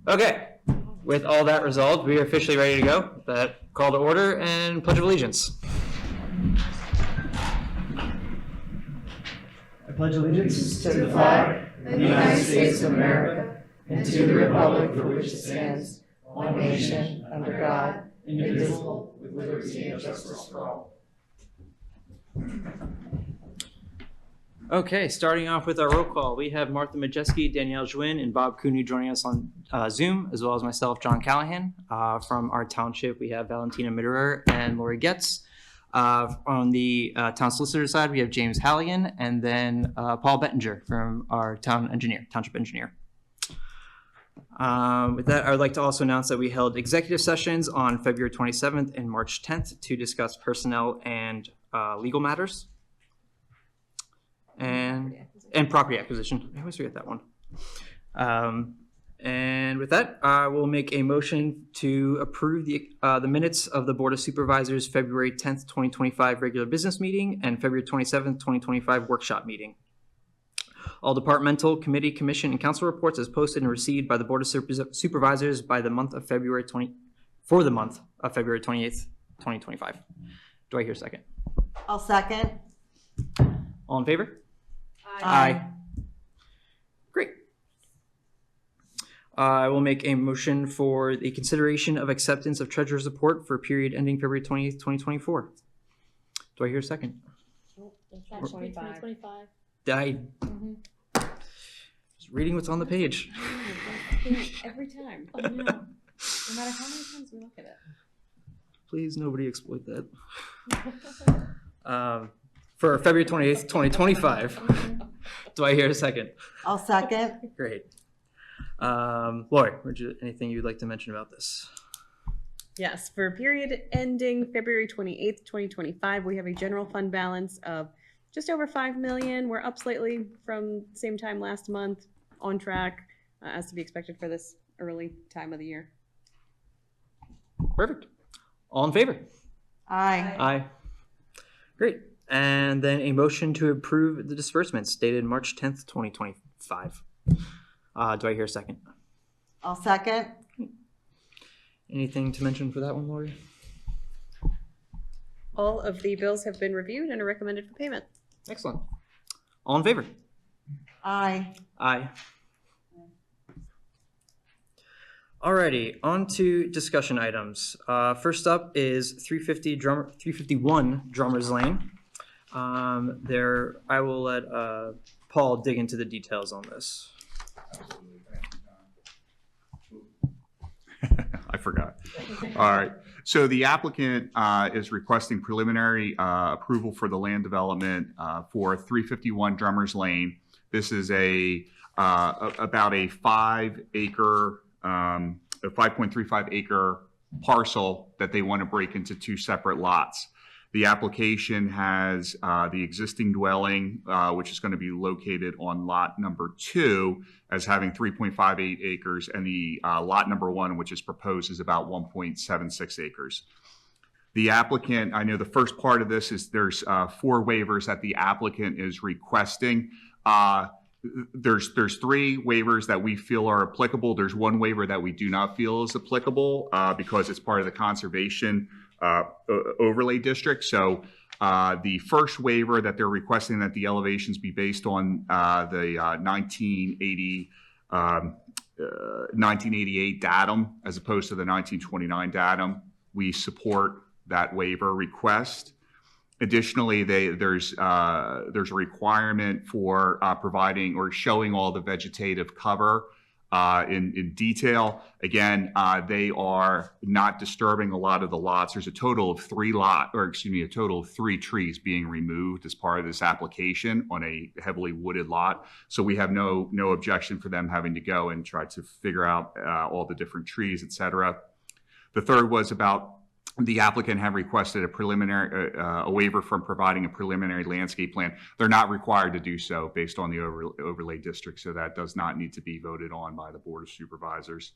Okay, with all that resolved, we are officially ready to go. That call to order and Pledge of Allegiance. I pledge allegiance to the flag of the United States of America and to the republic for which it stands, one nation, under God, indivisible, with liberty and justice for all. Okay, starting off with our roll call, we have Martha Majeski, Danielle Jouin, and Bob Cooney joining us on Zoom, as well as myself, John Callahan. From our township, we have Valentina Mitterer and Lori Getz. On the town solicitor side, we have James Halligan, and then Paul Bettinger from our township engineer. With that, I would like to also announce that we held executive sessions on February 27th and March 10th to discuss personnel and legal matters. And property acquisition. I always forget that one. And with that, I will make a motion to approve the minutes of the Board of Supervisors February 10th, 2025 regular business meeting and February 27th, 2025 workshop meeting. All departmental, committee, commission, and council reports as posted and received by the Board of Supervisors by the month of February 28th, 2025. Do I hear a second? I'll second. All in favor? Aye. Great. I will make a motion for the consideration of acceptance of treasurer's report for period ending February 20th, 2024. Do I hear a second? It's not 2025. I just reading what's on the page. Every time. I know. No matter how many times we look at it. Please, nobody exploit that. For February 28th, 2025. Do I hear a second? I'll second. Great. Lori, anything you'd like to mention about this? Yes, for period ending February 28th, 2025, we have a general fund balance of just over $5 million. We're up slightly from same time last month, on track as to be expected for this early time of the year. Perfect. All in favor? Aye. Aye. Great. And then a motion to approve the disbursements dated March 10th, 2025. Do I hear a second? I'll second. Anything to mention for that one, Lori? All of the bills have been reviewed and are recommended for payment. Excellent. All in favor? Aye. Aye. Alrighty, on to discussion items. First up is 351 Drummers Lane. I will let Paul dig into the details on this. I forgot. All right. So the applicant is requesting preliminary approval for the land development for 351 Drummers Lane. This is about a 5.35 acre parcel that they want to break into two separate lots. The application has the existing dwelling, which is going to be located on lot number 2, as having 3.58 acres, and the lot number 1, which is proposed, is about 1.76 acres. The applicant, I know the first part of this is there's 4 waivers that the applicant is requesting. There's 3 waivers that we feel are applicable. There's 1 waiver that we do not feel is applicable because it's part of the conservation overlay district. So the first waiver that they're requesting that the elevations be based on the 1988 datum as opposed to the 1929 datum. We support that waiver request. Additionally, there's a requirement for providing or showing all the vegetative cover in detail. Again, they are not disturbing a lot of the lots. There's a total of 3 trees being removed as part of this application on a heavily wooded lot. So we have no objection for them having to go and try to figure out all the different trees, et cetera. The third was about the applicant have requested a waiver from providing a preliminary landscape plan. They're not required to do so based on the overlay district, so that does not need to be voted on by the Board of Supervisors.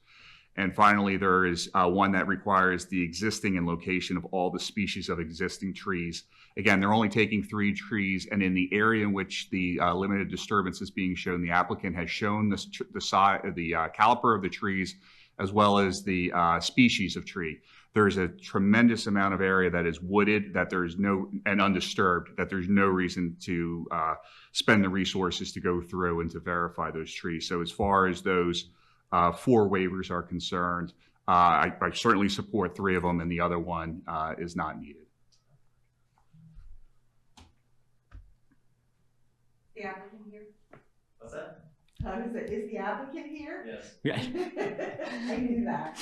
And finally, there is one that requires the existing and location of all the species of existing trees. Again, they're only taking 3 trees, and in the area in which the limited disturbance is being shown, the applicant has shown the caliper of the trees as well as the species of tree. There's a tremendous amount of area that is wooded, that there's no, and undisturbed, that there's no reason to spend the resources to go through and to verify those trees. So as far as those 4 waivers are concerned, I certainly support 3 of them, and the other one is not needed. The applicant here? What's that? Is the applicant here? Yes. Yeah. I knew that.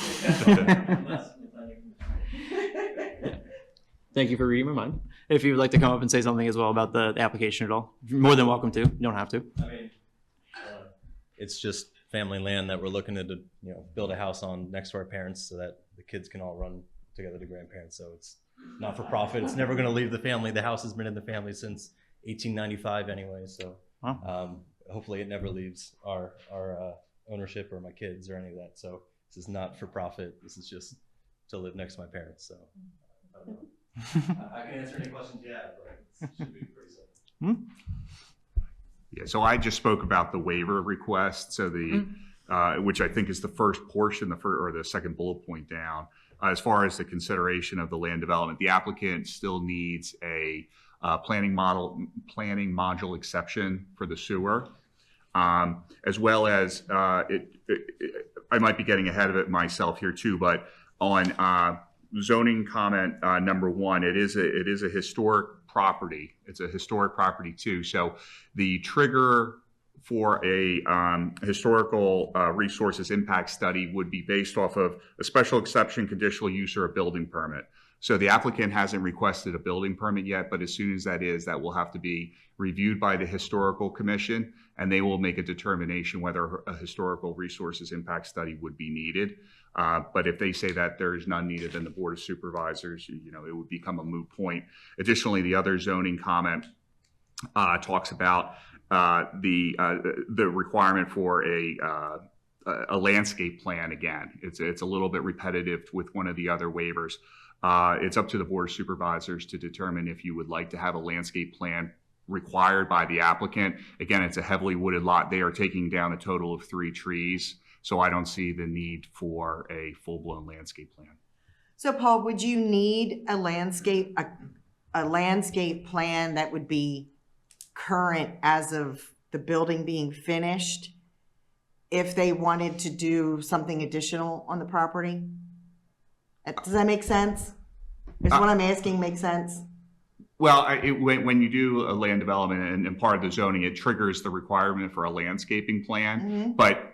Thank you for reading my mind. If you would like to come up and say something as well about the application at all, you're more than welcome to. You don't have to. I mean, it's just family land that we're looking to, build a house on next to our parents so that the kids can all run together to grandparents. So it's not for profit. It's never going to leave the family. The house has been in the family since 1895 anyway. So hopefully it never leaves our ownership or my kids or any of that. So this is not for profit. This is just to live next to my parents. So I don't know. I can answer any questions you have, but it should be pretty simple. Yeah, so I just spoke about the waiver request, so the which I think is the first portion, or the second bullet point down. As far as the consideration of the land development, the applicant still needs a planning module exception for the sewer, as well as I might be getting ahead of it myself here too, but on zoning comment number 1, it is a historic property. It's a historic property too. So the trigger for a historical resources impact study would be based off of a special exception, conditional use, or a building permit. So the applicant hasn't requested a building permit yet, but as soon as that will have to be reviewed by the historical commission, and they will make a determination whether a historical resources impact study would be needed. But if they say that there is none needed, then the Board of Supervisors, it would become a moot point. Additionally, the other zoning comment talks about the requirement for a landscape plan. Again, it's a little bit repetitive with one of the other waivers. It's up to the Board of Supervisors to determine if you would like to have a landscape plan required by the applicant. Again, it's a heavily wooded lot. They are taking down a total of 3 trees. So I don't see the need for a full-blown landscape plan. So Paul, would you need a landscape plan that would be current as of the building being finished if they wanted to do something additional on the property? Does that make sense? Is what I'm asking make sense? Well, when you do a land development and part of the zoning, it triggers the requirement for a landscaping plan. Mm-hmm. But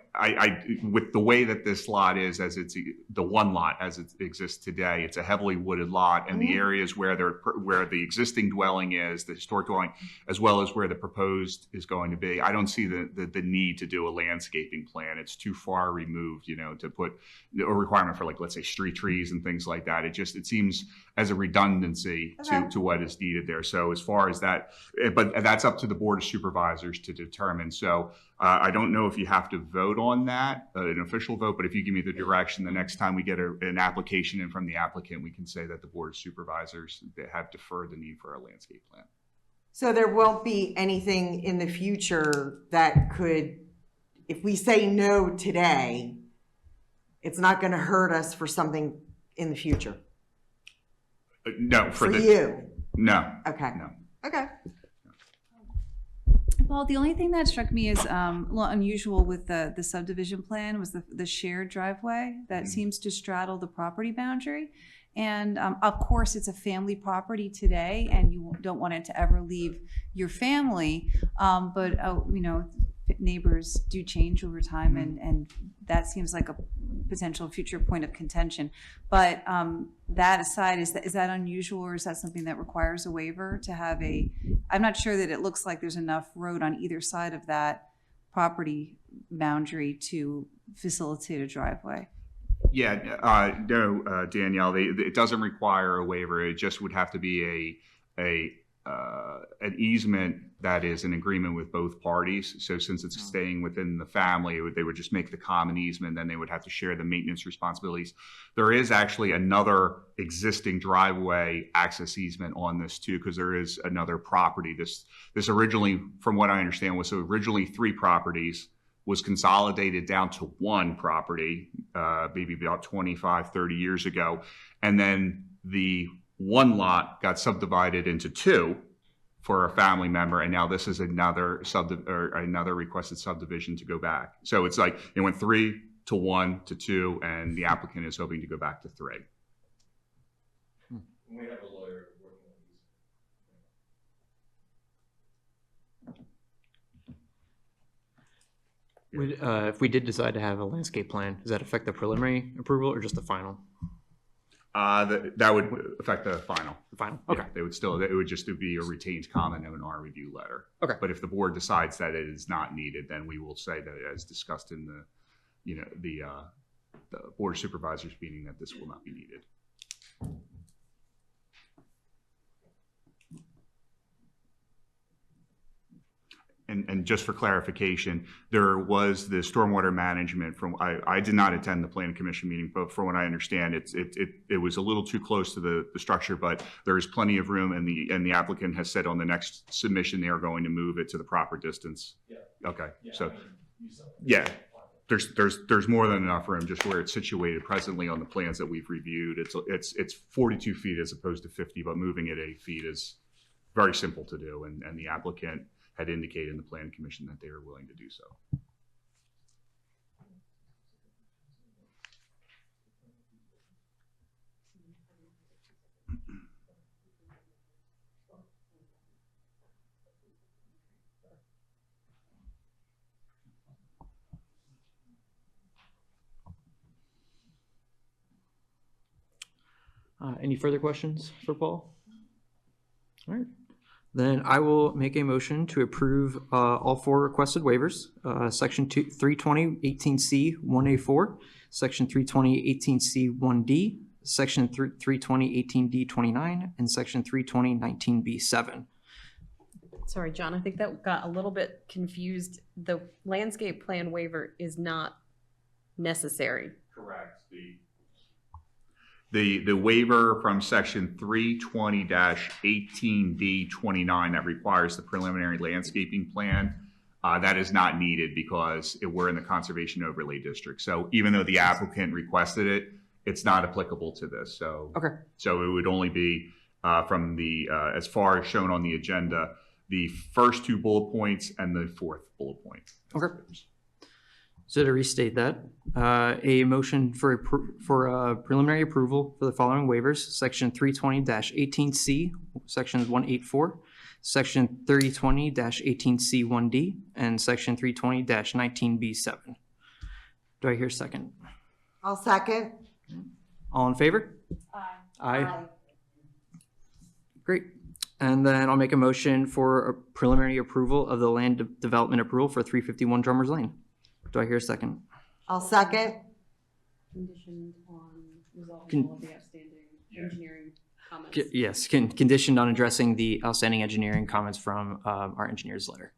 with the way that this lot is, as it's the one lot as it exists today, it's a heavily wooded lot, and the areas where the existing dwelling is, the historic dwelling, as well as where the proposed is going to be, I don't see the need to do a landscaping plan. It's too far removed, to put a requirement for, like, let's say, street trees and things like that. It seems as a redundancy to what is needed there. So as far as that, but that's up to the Board of Supervisors to determine. So I don't know if you have to vote on that, an official vote, but if you give me the direction, the next time we get an application in from the applicant, we can say that the Board of Supervisors have deferred the need for a landscape plan. So there won't be anything in the future that could, if we say no today, it's not going to hurt us for something in the future? No, For you? No. Okay. No. Okay. Well, the only thing that struck me as a little unusual with the subdivision plan was the shared driveway that seems to straddle the property boundary. And of course, it's a family property today, and you don't want it to ever leave your family. But neighbors do change over time, and that seems like a potential future point of contention. But that aside, is that unusual, or is that something that requires a waiver to have I'm not sure that it looks like there's enough road on either side of that property boundary to facilitate a driveway. Yeah, no, Danielle, it doesn't require a waiver. It just would have to be a an easement that is an agreement with both parties. So since it's staying within the family, they would just make the common easement, then they would have to share the maintenance responsibilities. There is actually another existing driveway access easement on this too, because there is another property. This originally, from what I understand, was originally 3 properties, was consolidated down to 1 property, maybe about 25, 30 years ago. And then the 1 lot got subdivided into 2 for a family member, and now this is another requested subdivision to go back. So it's like it went 3 to 1 to 2, and the applicant is hoping to go back to 3. We have a lawyer working on these. If we did decide to have a landscape plan, does that affect the preliminary approval or just the final? That would affect the final. Final. Okay. Yeah, it would just be a retained comment in our review letter. Okay. But if the board decides that it is not needed, then we will say that as discussed in the board of supervisors meeting, that this will not be needed. And just for clarification, there was the stormwater management from, I did not attend the planning commission meeting, but from what I understand, it was a little too close to the structure, but there is plenty of room, and the applicant has said on the next submission, they are going to move it to the proper distance. Yeah. Okay, yeah, so, yeah, there's more than enough room just where it's situated presently on the plans that we've reviewed. It's 42 feet as opposed to 50, but moving it 8 feet is very simple to do, and the applicant had indicated in the planning commission that they are willing to do so. Any further questions for Paul? All right. Then I will make a motion to approve all 4 requested waivers. Section 320-18C 1A4, Section 320-18C 1D, Section 320-18D 29, and Section 320-19B 7. Sorry, John, I think that got a little bit confused. The landscape plan waiver is not necessary. Correct. The waiver from section 320-18D29 that requires the preliminary landscaping plan, that is not needed because we're in the conservation overlay district. So even though the applicant requested it, it's not applicable to this. So, Okay. So it would only be from the, as far as shown on the agenda, the first 2 bullet points and the 4th bullet point. Okay. So to restate that, a motion for preliminary approval for the following waivers: Section 320-18C, Sections 184, Section 320-18C 1D, and Section 320-19B 7. Do I hear a second? I'll second. All in favor? Aye. Great. And then I'll make a motion for a preliminary approval of the land development approval for 351 Drummers Lane. Do I hear a second? I'll second. Conditioned on resolving all of the outstanding engineering comments. Yes, conditioned on addressing the outstanding engineering comments from our engineer's letter.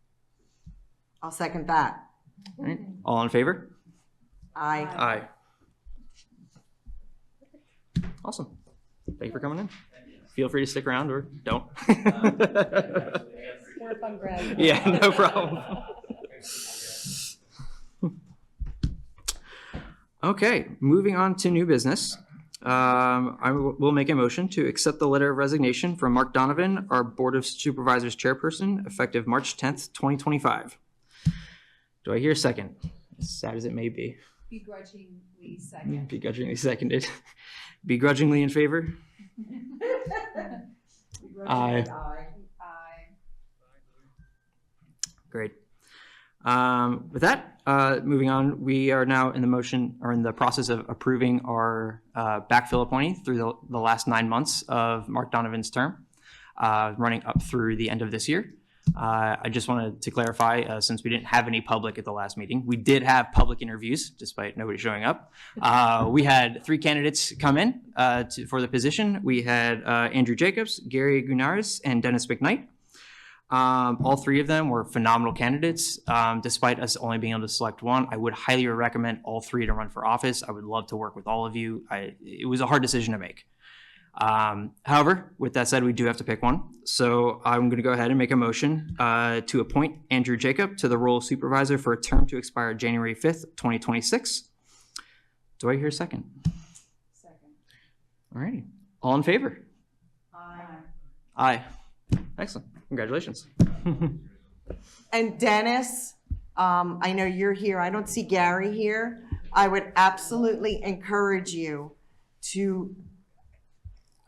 I'll second that. All right. All in favor? Aye. Aye. Awesome. Thank you for coming in. Feel free to stick around or don't. More fun, Greg. Yeah, no problem. Okay, moving on to new business. I will make a motion to accept the letter of resignation from Mark Donovan, our Board of Supervisors chairperson, effective March 10th, 2025. Do I hear a second? As sad as it may be. Begrudgingly second. Begrudgingly seconded. Begrudgingly in favor? Aye. Great. With that, moving on, we are now in the process of approving our backfill appointee through the last 9 months of Mark Donovan's term, running up through the end of this year. I just wanted to clarify, since we didn't have any public at the last meeting, we did have public interviews despite nobody showing up. We had 3 candidates come in for the position. We had Andrew Jacobs, Gary Gunaris, and Dennis McKnight. All 3 of them were phenomenal candidates. Despite us only being able to select one, I would highly recommend all 3 to run for office. I would love to work with all of you. It was a hard decision to make. However, with that said, we do have to pick one. So I'm going to go ahead and make a motion to appoint Andrew Jacob to the role of supervisor for a term to expire January 5th, 2026. Do I hear a second? Second. All righty. All in favor? Aye. Aye. Excellent. Congratulations. And Dennis, I know you're here. I don't see Gary here. I would absolutely encourage you to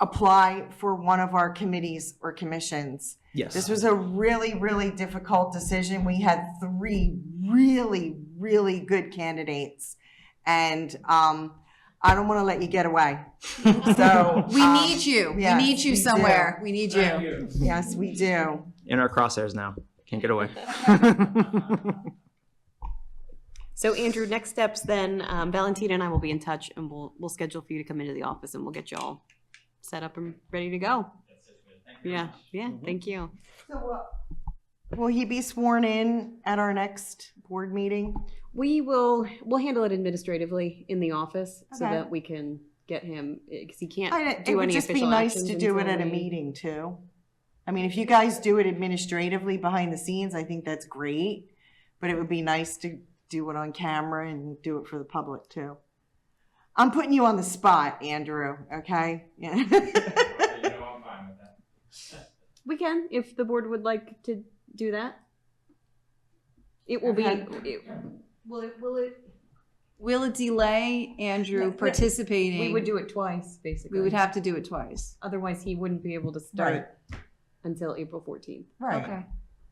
apply for one of our committees or commissions. Yes. This was a really, really difficult decision. We had 3 really, really good candidates. And I don't want to let you get away. So We need you. yes, we need you we somewhere. do. We need you. Yes, we do. In our crosshairs now. Can't get away. So Andrew, next steps then, Valentina and I will be in touch, and we'll schedule for you to come into the office, and we'll get you all set up and ready to go. Yeah, thank you. So will he be sworn in at our next board meeting? We'll handle it administratively in the office so Okay. that we can get him, because he It can't do would any just be official nice actions to do it until at a we- meeting too. I mean, if you guys do it administratively behind the scenes, I think that's great. But it would be nice to do it on camera and do it for the public too. I'm putting you on the spot, Andrew, okay? Yeah. We can, if the board would like to do that. It will Okay. be, Will it delay Andrew No, participating? we would do it twice, basically. We would have to do it twice. Otherwise, he wouldn't be able to start until April 14th. Right. Okay.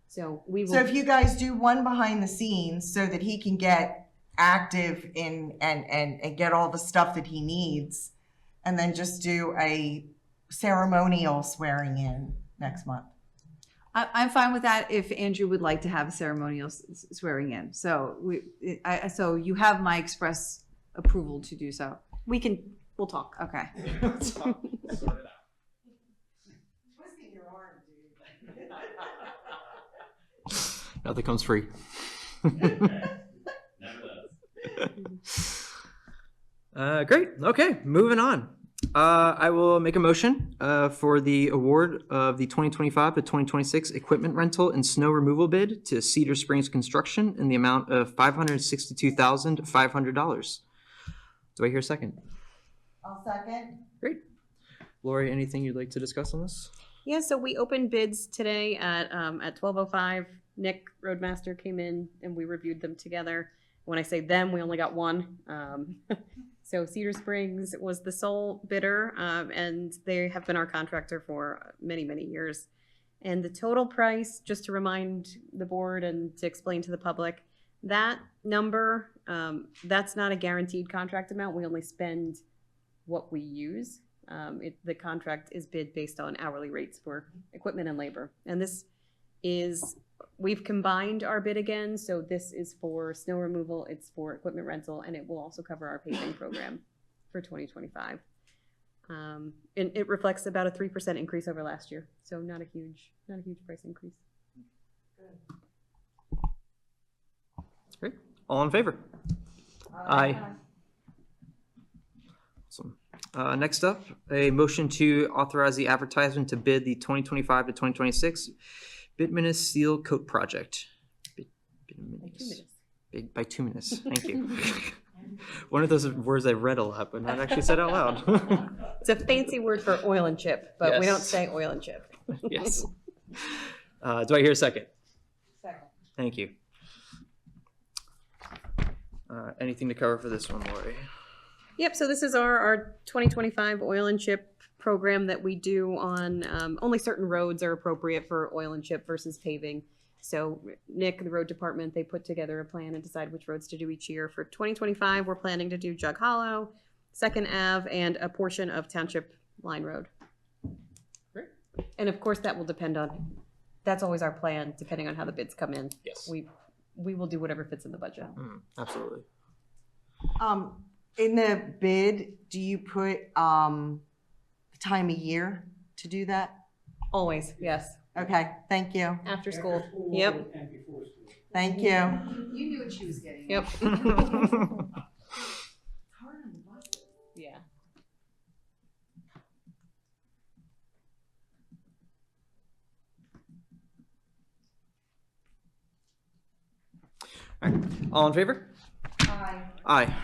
So we will. So if you guys do one behind the scenes so that he can get active in and get all the stuff that he needs, and then just do a ceremonial swearing in next month. I'm fine with that if Andrew would like to have a ceremonial swearing in. So so you have my express approval to do so. We'll talk. Okay. Nothing comes free. Great. Okay, moving on. I will make a motion for the award of the 2025 to 2026 equipment rental and snow removal bid to Cedar Springs Construction in the amount of $562,500. Do I hear a second? I'll second. Great. Lori, anything you'd like to discuss on this? Yeah, so we opened bids today at 12:05. Nick Roadmaster came in and we reviewed them together. When I say them, we only got one. So Cedar Springs was the sole bidder, and they have been our contractor for many, many years. And the total price, just to remind the board and to explain to the public, that number, that's not a guaranteed contract amount. We only spend what we use. The contract is bid based on hourly rates for equipment and labor. And this is, we've combined our bid again, so this is for snow removal, it's for equipment rental, and it will also cover our paving program for 2025. And it reflects about a 3% increase over last year, so not a huge price increase. Great. All in favor? Aye. Awesome. Next up, a motion to authorize the advertisement to bid the 2025 to 2026 Bituminous Seal Coat Project. Bituminous. Thank you. One of those words I've read a lot, but not actually said out loud. It's a fancy word for oil and chip, but we Yes. don't say oil and chip. Yes. Do I hear a second? Second. Thank you. Anything to cover for this one, Lori? Yep, so this is our 2025 oil and chip program that we do on, only certain roads are appropriate for oil and chip versus paving. So Nick, the road department, they put together a plan and decide which roads to do each year. For 2025, we're planning to do Jug Hollow, 2nd Ave, and a portion of Township Line Road. And of course, that will depend on that's always our plan, depending on how the bids come in. Yes. We will do whatever fits in the budget. Absolutely. In the bid, do you put, the time of year to do that? Always, yes. Okay, thank you. After school. Yep. Thank you. You knew what she was getting. Yep. Yeah. All right. All in favor? Aye. Aye.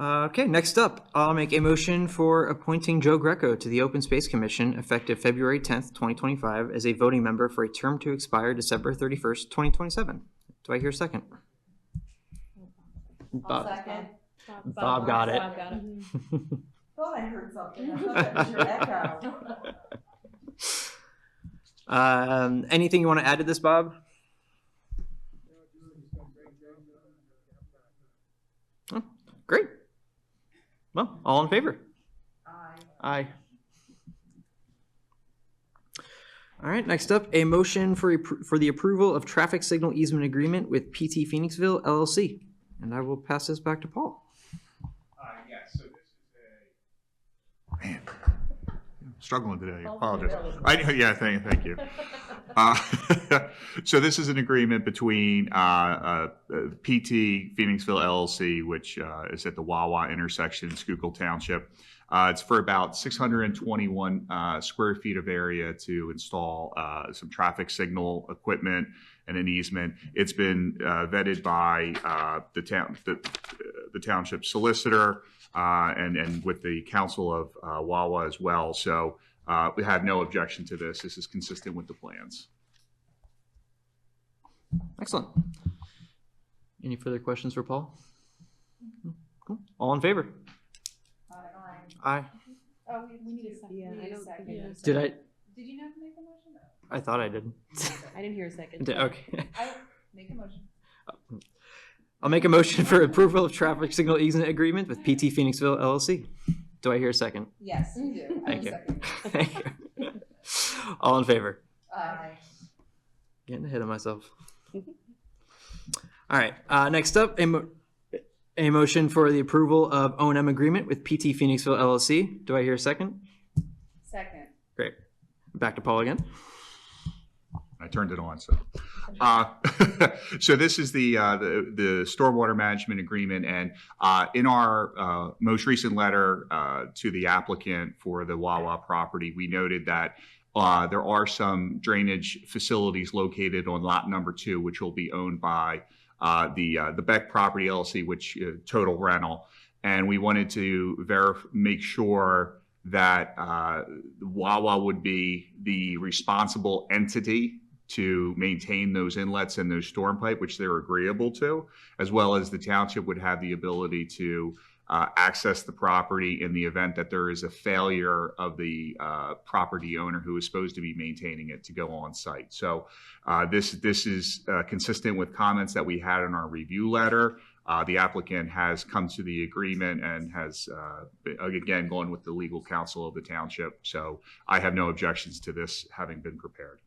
Okay, next up, I'll make a motion for appointing Joe Greco to the Open Space Commission effective February 10th, 2025, as a voting member for a term to expire December 31st, 2027. Do I hear a second? Bob, Second. Bob got it. Bob got it. Thought I heard something. I thought that was your echo. Anything you want to add to this, Bob? Oh, great. Well, all in favor? Aye. All right, next up, a motion for the approval of traffic signal easement agreement with PT Phoenixville LLC. And I will pass this back to Paul. Yes, so this is man, struggling today. I apologize. Yeah, thank you. So this is an agreement between PT Phoenixville LLC, which is at the Wawa intersection in Schuylkill Township. It's for about 621 square feet of area to install some traffic signal equipment and an easement. It's been vetted by the township solicitor and with the council of Wawa as well. So we have no objection to this. This is consistent with the plans. Excellent. Any further questions for Paul? Cool. All in favor? Aye. Oh, we need a second. Yeah, I don't think we have a Did I? Did you not make a motion? I thought I did. I didn't hear a second. Okay. I make a motion. I'll make a motion for approval of traffic signal easement agreement with PT Phoenixville LLC. Do I hear a second? Yes, you do. Thank you. Thank you. All in favor? Aye. Getting ahead of myself. All right. Next up, a motion for the approval of O&M agreement with PT Phoenixville LLC. Do I hear a second? Second. Great. Back to Paul again. I turned it on, so. So this is the stormwater management agreement, and in our most recent letter to the applicant for the Wawa property, we noted that there are some drainage facilities located on lot number 2, which will be owned by the Beck Property LLC, which total rental, and we wanted to make sure that Wawa would be the responsible entity to maintain those inlets and those storm pipe, which they're agreeable to, as well as the township would have the ability to access the property in the event that there is a failure of the property owner who is supposed to be maintaining it to go on site. So this is consistent with comments that we had in our review letter. The applicant has come to the agreement and has, again, gone with the legal counsel of the township. So I have no objections to this having been prepared.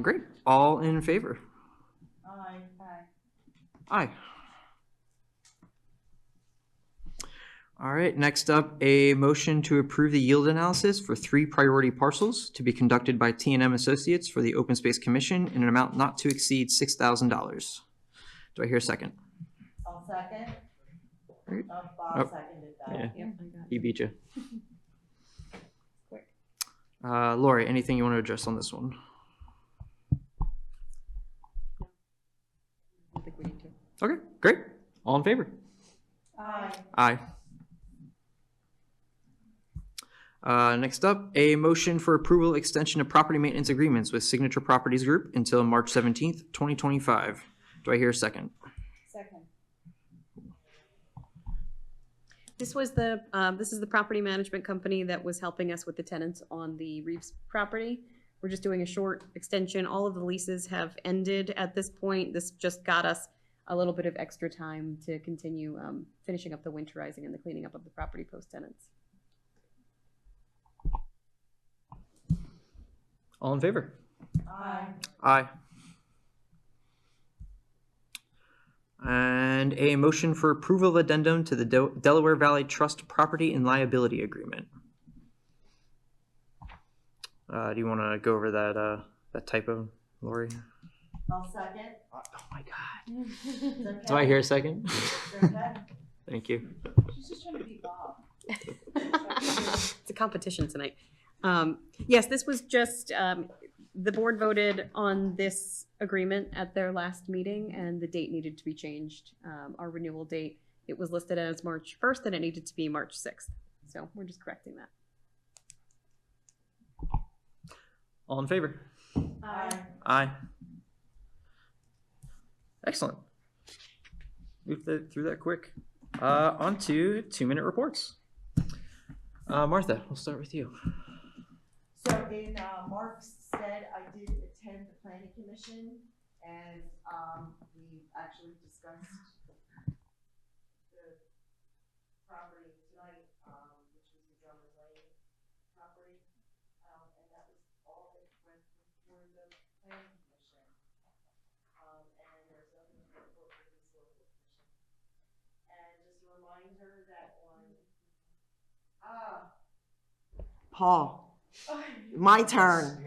Great. All in favor? Aye. Aye. All right, next up, a motion to approve the yield analysis for 3 priority parcels to be conducted by T&M Associates for the Open Space Commission in an amount not to exceed $6,000. Do I hear a second? I'll second. Great. Bob Oh. seconded that. Yeah, Yep, I got he it. beat you. Quick. Lori, anything you want to address on this one? I think we need to. Okay, great. All in favor? Aye. Aye. Next up, a motion for approval extension of property maintenance agreements with Signature Properties Group until March 17th, 2025. Do I hear a second? Second. This is the property management company that was helping us with the tenants on the Reeves property. We're just doing a short extension. All of the leases have ended at this point. This just got us a little bit of extra time to continue finishing up the winterizing and the cleaning up of the property post tenants. All in favor? Aye. Aye. And a motion for approval of addendum to the Delaware Valley Trust Property and Liability Agreement. Do you want to go over that typo, Lori? I'll second. Oh my God. It's okay. Do I hear a second? It's okay. Thank you. She's just trying to beat Bob. It's a competition tonight. Yes, this was just, the board voted on this agreement at their last meeting, and the date needed to be changed. Our renewal date, it was listed as March 1st, and it needed to be March 6th. So we're just correcting that. All in favor? Aye. Aye. Excellent. Moved through that quick. On to 2-minute reports. Martha, we'll start with you. So in Mark's stead, I did attend the planning commission, and we actually discussed the property tonight, which was the Drummond Lane property, and that was all that went before the planning commission. And there's nothing to report for the historical commission. And just a reminder that on Paul. My turn.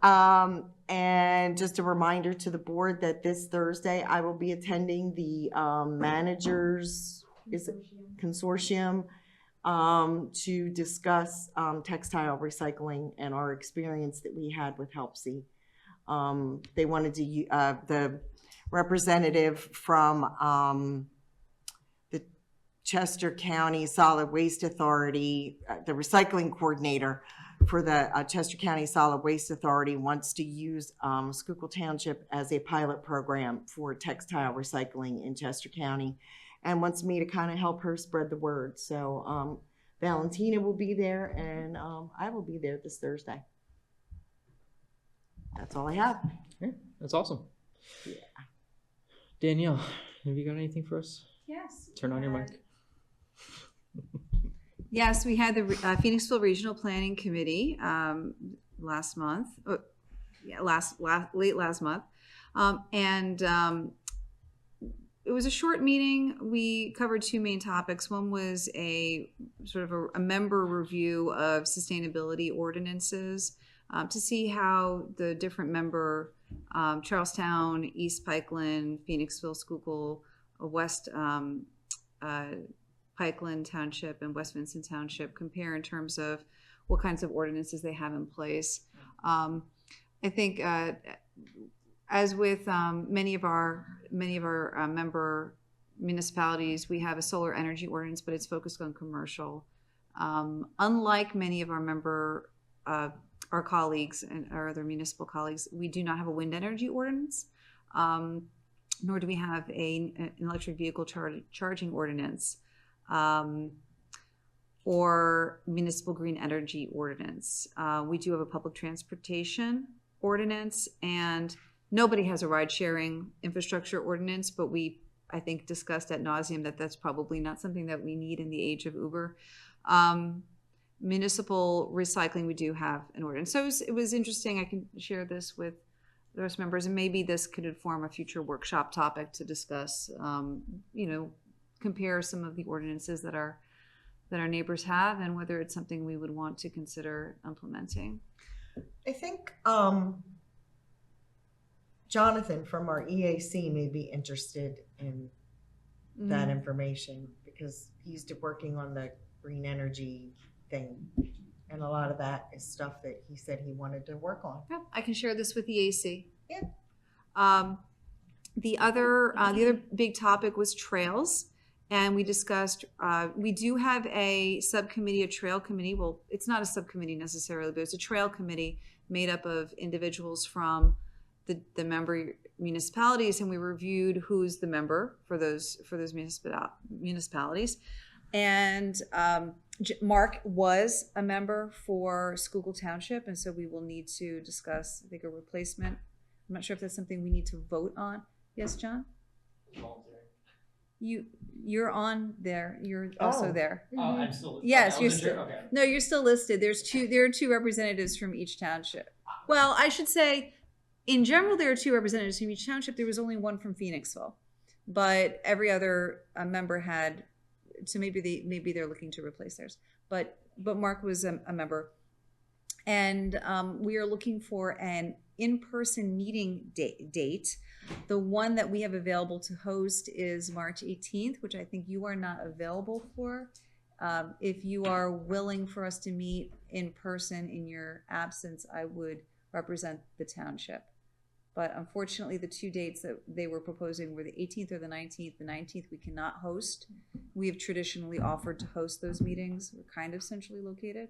And just a reminder to the board that this Thursday I will be attending the managers consortium to discuss textile recycling and our experience that we had with HelpSee. They wanted to the representative from the Chester County Solid Waste Authority, the recycling coordinator for the Chester County Solid Waste Authority, wants to use Schuylkill Township as a pilot program for textile recycling in Chester County, and wants me to kind of help her spread the word. So Valentina will be there, and I will be there this Thursday. That's all I have. Yeah, that's awesome. Yeah. Danielle, have you got anything for us? Yes. Turn on your mic. Yes, we had the Phoenixville Regional Planning Committee last month. Late last month, and it was a short meeting. We covered two main topics. One was a sort of a member review of sustainability ordinances to see how the different member Charlestown, East Pikeland, Phoenixville, Schuylkill, West Pikeland Township, and West Vincent Township compare in terms of what kinds of ordinances they have in place. I think, as with many of our member municipalities, we have a solar energy ordinance, but it's focused on commercial. Unlike many of our member our colleagues and our other municipal colleagues, we do not have a wind energy ordinance, nor do we have an electric vehicle charging ordinance. Or municipal green energy ordinance. We do have a public transportation ordinance, and nobody has a ride-sharing infrastructure ordinance, but we, I think, discussed ad nauseum that that's probably not something that we need in the age of Uber. Municipal recycling, we do have an ordinance. So it was interesting. I can share this with the rest members, and maybe this could inform a future workshop topic to discuss, compare some of the ordinances that our neighbors have, and whether it's something we would want to consider implementing. I think Jonathan from our EAC may be interested in that information, because he's working on the green energy thing, and a lot of that is stuff that he said he wanted to work on. Yeah, I can share this with the EAC. Yeah. The other big topic was trails. And we discussed, we do have a subcommittee, a trail committee. Well, it's not a subcommittee necessarily, but it's a trail committee made up of individuals from the member municipalities, and we reviewed who's the member for those municipalities. And Mark was a member for Schuylkill Township, and so we will need to discuss, I think, a replacement. I'm not sure if that's something we need to vote on. Yes, John? You're on there. You're also Oh. there. I'm still. Yes, you're still. No, you're still listed. There are two representatives from each township. Well, I should say, in general, there are two representatives from each township. There was only one from Phoenixville, but every other member had. So maybe they're looking to replace theirs. But Mark was a member, and we are looking for an in-person meeting date. The one that we have available to host is March 18th, which I think you are not available for. If you are willing for us to meet in person in your absence, I would represent the township. But unfortunately, the two dates that they were proposing were the 18th or the 19th. The 19th we cannot host. We have traditionally offered to host those meetings. We're kind of centrally located.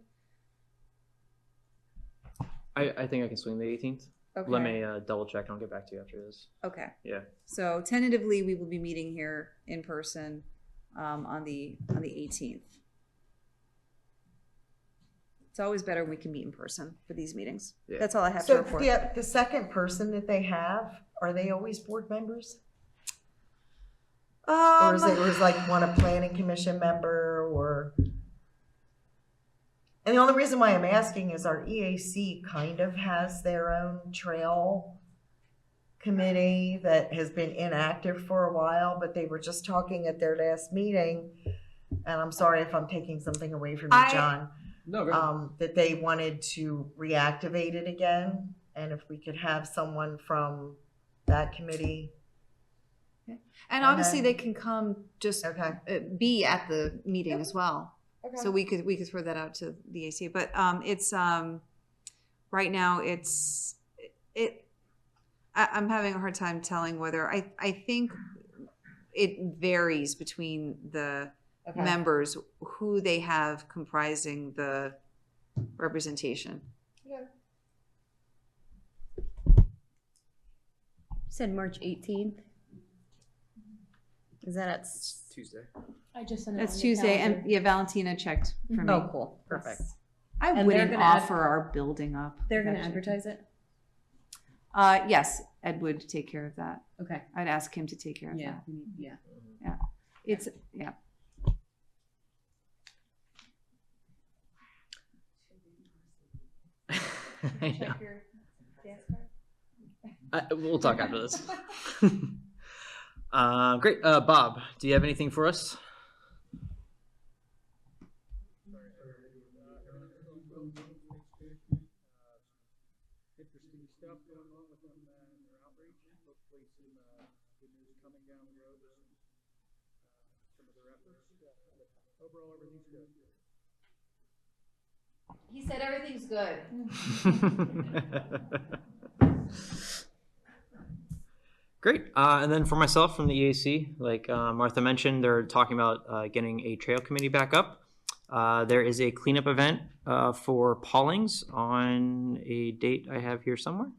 I think I can swing the 18th. Okay. Let me double check. I'll get back to you after this. Okay. Yeah. So tentatively, we will be meeting here in person on the 18th. It's always better when we can meet in person for these meetings. Yeah. That's all I have to So report. the second person that they have, are they always board members? Or is it like one a planning commission member or? And the only reason why I'm asking is our EAC kind of has their own trail committee that has been inactive for a while, but they were just talking at their last meeting. And I'm sorry if I'm taking something away from you, John. No, That they wanted to reactivate it again. And if we could have someone from that committee. And obviously, Okay. they can come just Okay. be at the meeting as well. Okay. So we could throw that out to the AC. But it's right now I'm having a hard time telling whether I think it varies between the members who they have comprising the representation. Said March 18th. Is that at? Tuesday. I just sent it. That's on the Tuesday, calendar. and yeah, Valentina checked for me. Oh, cool. Perfect. I And they're wouldn't gonna add- offer our building up. They're going to actually. advertise it? Yes, Ed would take care of that. Okay. I'd ask him to take care of Yeah. that. Yeah. It's, yeah. Yeah. Check your dance card. We'll talk after this. Great. Bob, do you have anything for us? Interesting stuff going on with them their outreach. Hopefully some good news coming down the road with some of their efforts. But overall, everything's good. He said everything's good. Great. And then for myself from the EAC, like Martha mentioned, they're talking about getting a trail committee back up. There is a cleanup event for Paulings on a date I have here somewhere.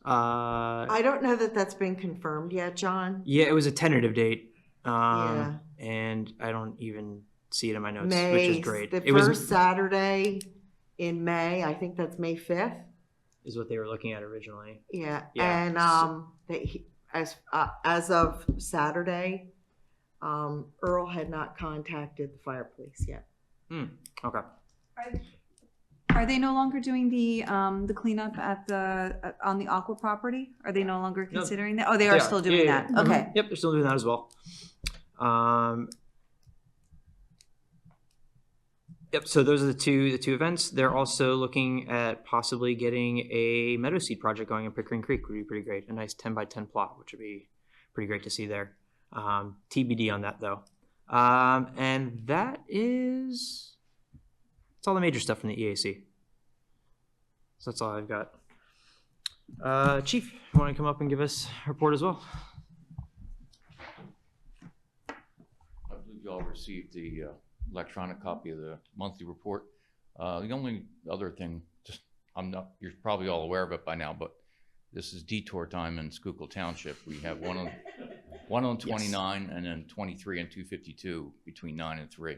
I don't know that that's been confirmed yet, John. Yeah, it was a tentative date. Yeah. And I don't even see it in my notes, May, which is great. the It first Saturday in May, I think that's May 5th. is what they were looking at originally. Yeah, Yeah. and as of Saturday, Earl had not contacted the fire police yet. Okay. Are they no longer doing the cleanup at the on the Aqua property? Are they no longer No, considering that? Oh, they are still doing that. Mhm. Okay. Yep, they're still doing that as well. Yep. So those are the two events. They're also looking at possibly getting a meadow seed project going in Pickering Creek. Would be pretty great. A nice 10 by 10 plot, which would be pretty great to see there. TBD on that though. And that's all the major stuff from the EAC. So that's all I've got. Chief, you want to come up and give us a report as well? I believe you all received the electronic copy of the monthly report. The only other thing, you're probably all aware of it by now, but this is detour time in Schuylkill Township. We have one One on 29 and then 23 and 252 between 9 and 3.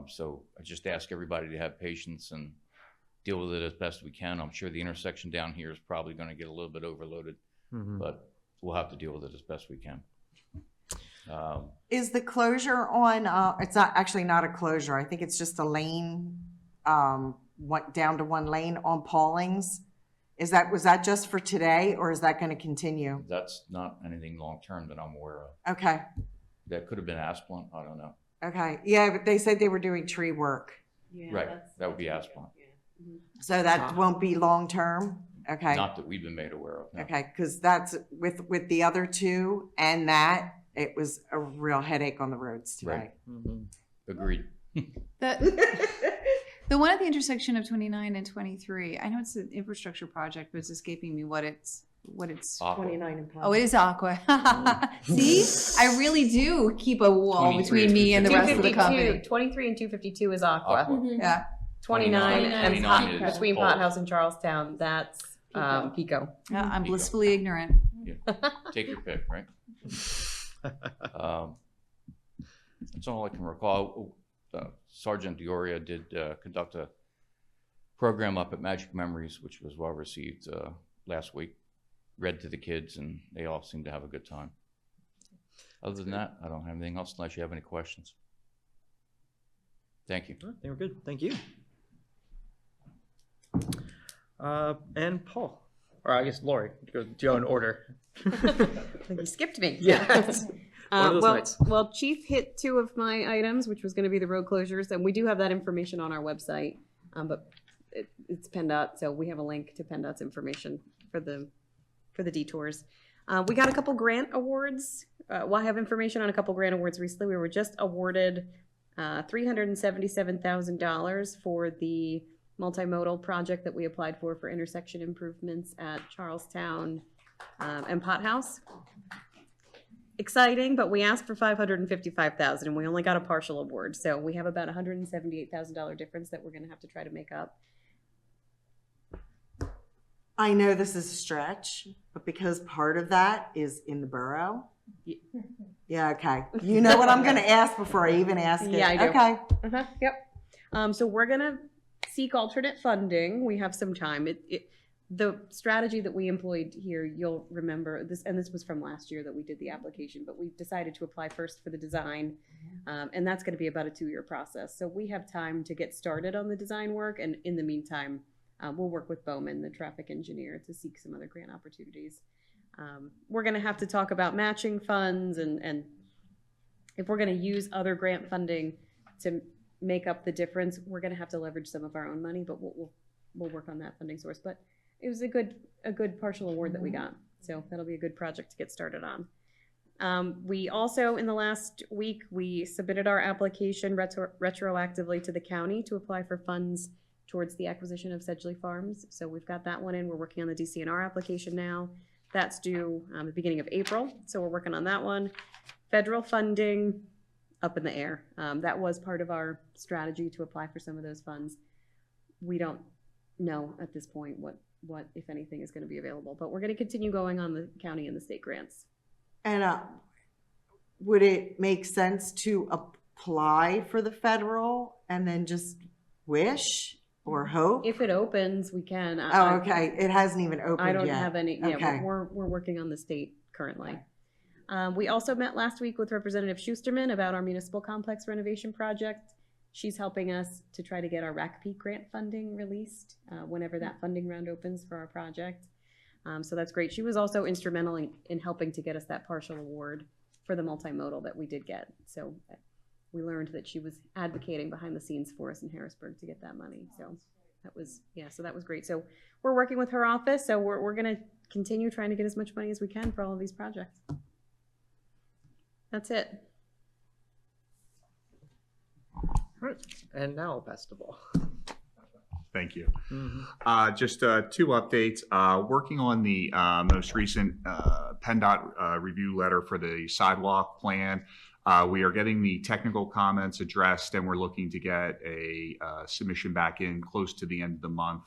So I just ask everybody to have patience and deal with it as best we can. I'm sure the intersection down here is probably going to get a little bit overloaded, but we'll have to deal with it as best we can. Is the closure on, it's not, actually not a closure, I think it's just a lane, down to one lane on Paulings? Was that just for today, or is that gonna continue? That's not anything long-term that I'm aware of. Okay, That could have been Asplund, I don't know. okay, yeah, but they said they were doing tree work, Right, that would be Asplund. so that won't be long-term? Okay, Not that we've been made aware of, no. okay, because that's, with the other two and that, it was a real headache on the roads today. Agreed. The one at the intersection of 29 and 23, I know it's an infrastructure project, but it's escaping me what it's. Aqua. 29 and Oh, it is Aqua. See, I really do keep a wall 23 between me and the rest of the 252, company. 23 and 252 is Aqua. Aqua. Yeah, 29 and 29 is between Pulse. Pothouse and Charlestown, that's Pico. yeah, I'm Pico. blissfully ignorant. Take your pick, right? That's all I can recall. Sergeant Dioria did conduct a program up at Magic Memories, which was well received last week. Read to the kids, and they all seemed to have a good time. Other than that, I don't have anything else unless you have any questions. Thank you. I think we're good. Thank you. And Paul, or I guess Lori, do you in order? You skipped me. Yeah. One of those nights. Well, Chief hit 2 of my items, which was going to be the road closures, and we do have that information on our website, but it's PennDOT, so we have a link to PennDOT's information for the detours. We got a couple grant awards. Well, I have information on a couple grant awards recently. We were just awarded $377,000 for the multimodal project that we applied for intersection improvements at Charlestown and Pothouse. Exciting, but we asked for $555,000 and we only got a partial award. So we have about $178,000 difference that we're going to have to try to make up. I know this is a stretch, but because part of that is in the borough. Yeah, okay. You know what I'm gonna ask before I even ask it. Yeah, I do. Okay. Yep. So we're gonna seek alternate funding. We have some time. The strategy that we employed here, you'll remember this, and this was from last year that we did the application, but we decided to apply first for the design, and that's going to be about a 2-year process. So we have time to get started on the design work, and in the meantime, we'll work with Bowman, the traffic engineer, to seek some other grant opportunities. We're going to have to talk about matching funds, and if we're going to use other grant funding to make up the difference, we're going to have to leverage some of our own money, but we'll work on that funding source. But it was a good partial award that we got, so that'll be a good project to get started on. We also, in the last week, we submitted our application retroactively to the county to apply for funds towards the acquisition of Sedgley Farms. So we've got that one in. We're working on the DCNR application now. That's due the beginning of April, so we're working on that one. Federal funding, up in the air. That was part of our strategy to apply for some of those funds. We don't know at this point what if anything, is going to be available, but we're going to continue going on the county and the state grants. And would it make sense to apply for the federal and then just wish or hope? If it opens, we can. Oh, okay. It hasn't even opened yet. I don't have any. Yeah, Okay. we're working on the state currently. We also met last week with Representative Schusterman about our municipal complex renovation project. She's helping us to try to get our RAC Peak grant funding released whenever that funding round opens for our project. So that's great. She was also instrumental in helping to get us that partial award for the multimodal that we did get. So we learned that she was advocating behind the scenes for us in Harrisburg to get that money. So that was, so that was great. So we're working with her office. So we're going to continue trying to get as much money as we can for all of these projects. That's it. All right. And now I'll pass the ball. Thank you. Just 2 updates. Working on the most recent PennDOT review letter for the sidewalk plan. We are getting the technical comments addressed, and we're looking to get a submission back in close to the end of the month.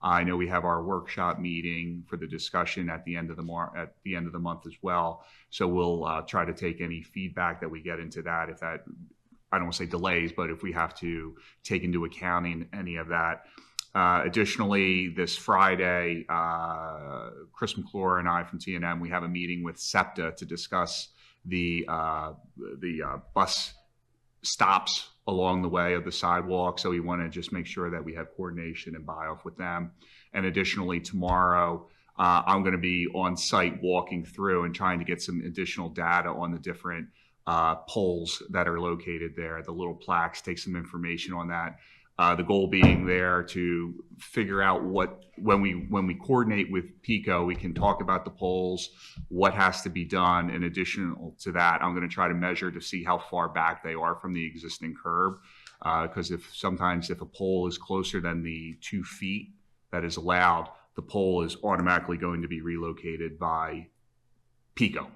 I know we have our workshop meeting for the discussion at the end of the month as well. So we'll try to take any feedback that we get into that. If that, I don't want to say delays, but if we have to take into account any of that. Additionally, this Friday, Chris McClure and I from T&M, we have a meeting with SEPTA to discuss the bus stops along the way of the sidewalk. So we want to just make sure that we have coordination and buy-off with them. And additionally, tomorrow, I'm going to be on site walking through and trying to get some additional data on the different poles that are located there, the little plaques, take some information on that. The goal being there to figure out when we coordinate with PICO, we can talk about the poles, what has to be done. In addition to that, I'm going to try to measure to see how far back they are from the existing curb. Because sometimes if a pole is closer than the 2 feet that is allowed, the pole is automatically going to be relocated by PICO.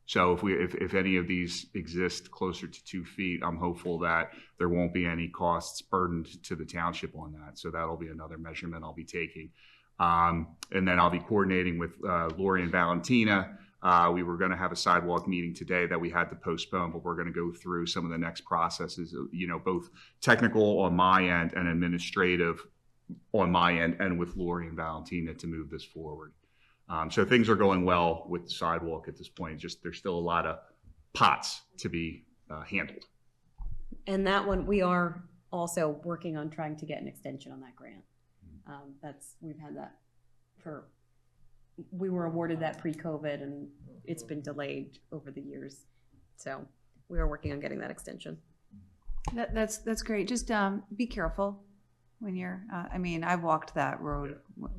So if any of these exist closer to 2 feet, I'm hopeful that there won't be any costs burdened to the township on that. So that'll be another measurement I'll be taking. And then I'll be coordinating with Lori and Valentina. We were going to have a sidewalk meeting today that we had to postpone, but we're going to go through some of the next processes, both technical on my end and administrative on my end, and with Lori and Valentina to move this forward. So things are going well with the sidewalk at this point. Just there's still a lot of pots to be handled. And that one, we are also working on trying to get an extension on that grant. We've had that we were awarded that pre-COVID, and it's been delayed over the years. So we are working on getting that extension. That's great. Just be careful when you're, I've walked that road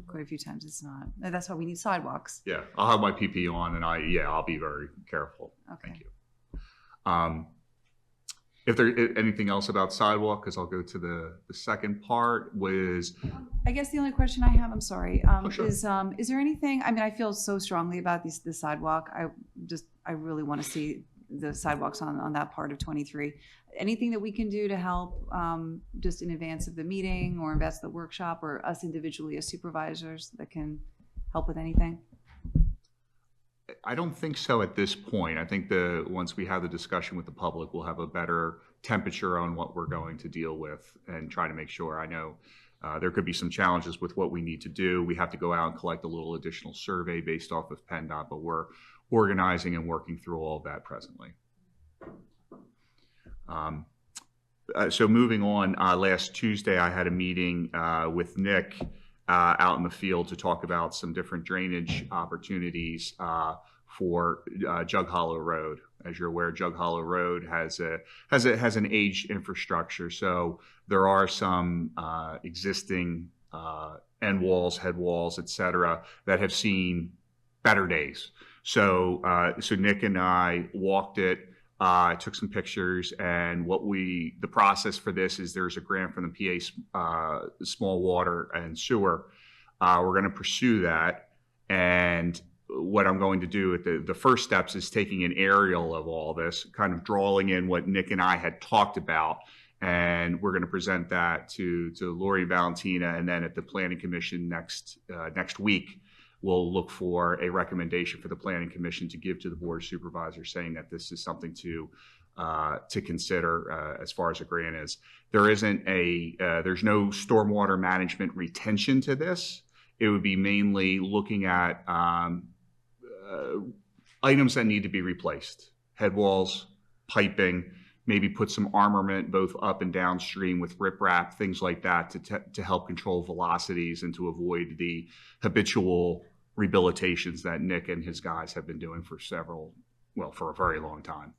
quite a few times. That's why we need sidewalks. Yeah, I'll have my PP on, and I'll be very careful. Okay. Thank you. If there anything else about sidewalk, because I'll go to the second part, was I guess the only question I have, I'm sorry, sure. is there anything, I feel so strongly about the sidewalk. I really want to see the sidewalks on that part of 23. Anything that we can do to help just in advance of the meeting or advance the workshop, or us individually as supervisors that can help with anything? I don't think so at this point. I think once we have the discussion with the public, we'll have a better temperature on what we're going to deal with and try to make sure. I know there could be some challenges with what we need to do. We have to go out and collect a little additional survey based off of PennDOT, but we're organizing and working through all of that presently. So moving on, last Tuesday I had a meeting with Nick out in the field to talk about some different drainage opportunities for Jug Hollow Road. As you're aware, Jug Hollow Road has an aged infrastructure, so there are some existing end walls, head walls, etc., that have seen better days. So Nick and I walked it. I took some pictures, and the process for this is there's a grant from the PA Small Water and Sewer. We're going to pursue that, and what I'm going to do at the first steps is taking an aerial of all this, kind of drawing in what Nick and I had talked about, and we're going to present that to Lori and Valentina, and then at the Planning Commission next week, we'll look for a recommendation for the Planning Commission to give to the Board of Supervisors, saying that this is something to consider as far as a grant is. There's no stormwater management retention to this. It would be mainly looking at items that need to be replaced, head walls, piping, maybe put some armament both up and downstream with riprap, things like that to help control velocities and to avoid the habitual rehabilitations that Nick and his guys have been doing for a very long time.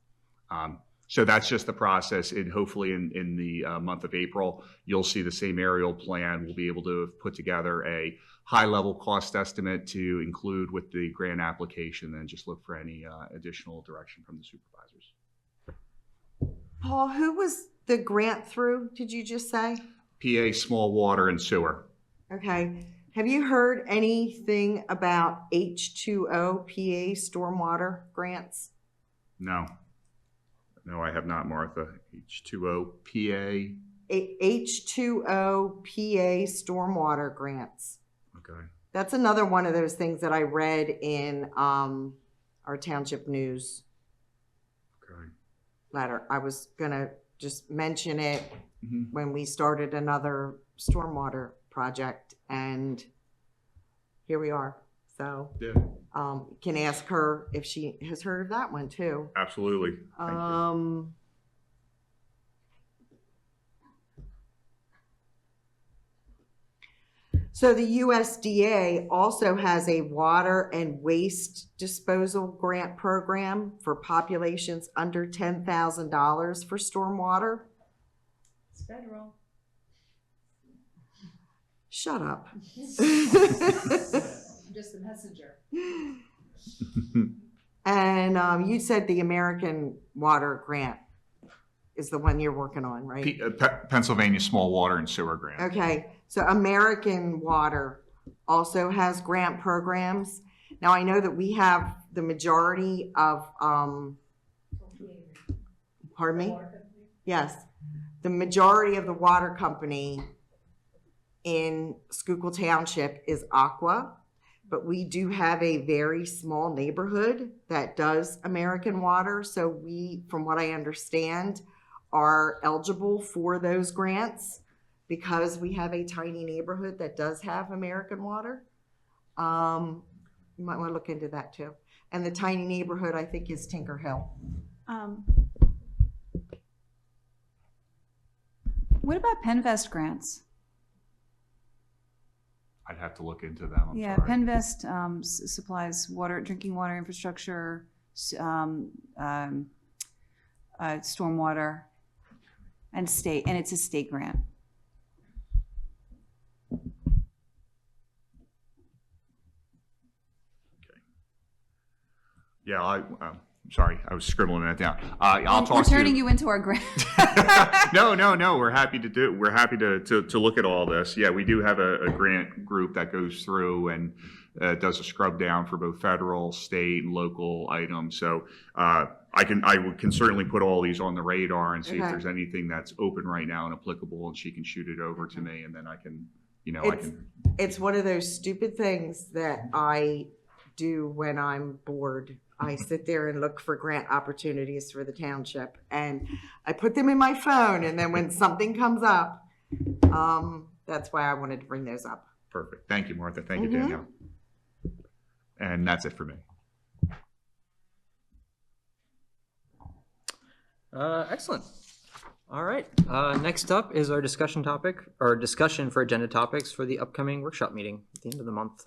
So that's just the process. And hopefully in the month of April, you'll see the same aerial plan. We'll be able to put together a high-level cost estimate to include with the grant application, and just look for any additional direction from the supervisors. Paul, who was the grant through, did you just say? PA Small Water and Sewer. Okay. Have you heard anything about H2O PA stormwater grants? No, I have not, Martha. H2O PA. H2O PA stormwater grants. Okay. That's another one of those things that I read in our township news Okay. letter. I was gonna just mention it Mhm. when we started another stormwater project, and here we are. So, Yeah, can ask her if she has heard of that one too. absolutely. Thank you. So the USDA also has a water and waste disposal grant program for populations under $10,000 for stormwater. It's federal. Shut up. I'm just the messenger. And you said the American Water Grant is the one you're working on, right? Pennsylvania Small Water and Sewer Grant. Okay, so American Water also has grant programs. Now, I know that we have the majority of, pardon me? Yes, the majority of the water company in Schuylkill Township is Aqua, but we do have a very small neighborhood that does American Water. So we, from what I understand, are eligible for those grants because we have a tiny neighborhood that does have American Water. You might want to look into that too. And the tiny neighborhood, I think, is Tinker Hill. What about Penvest grants? I'd have to look into them. I'm Yeah, sorry. Penvest supplies water, drinking water infrastructure, stormwater, and it's a state grant. Yeah, I'm sorry, I was scribbling that down. I'll talk We're to turning you into our grant. No. We're happy to do. We're happy to look at all this. Yeah, we do have a grant group that goes through and does a scrub down for both federal, state, and local items. So I can certainly put all these on the radar and see if Okay. there's anything that's open right now and applicable, and she can shoot it over to me, and then I can, It's one of those stupid things that I do when I'm bored. I sit there and look for grant opportunities for the township, and I put them in my phone, and then when something comes up, that's why I wanted to bring those up. Perfect. Thank you, Martha. Thank you, Mhm. Danielle. And that's it for me. Excellent. All right. Next up is our discussion for agenda topics for the upcoming workshop meeting at the end of the month.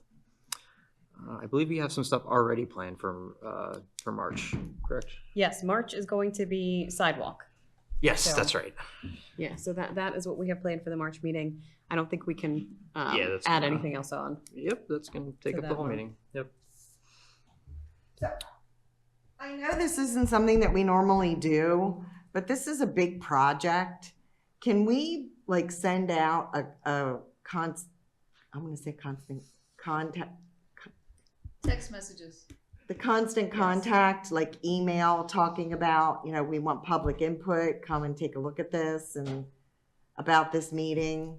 I believe we have some stuff already planned for March, correct? Yes, March is going to be sidewalk. Yes, So- that's right. Yeah, so that is what we have planned for the March meeting. I don't think we can that's add gonna- anything else on. Yep, that's going to take To up the that whole one. meeting. Yep. I know this isn't something that we normally do, but this is a big project. Can we send out I'm going to say constant contact, Text messages. the constant contact, like email talking about, we want public input, come and take a look at this and about this meeting.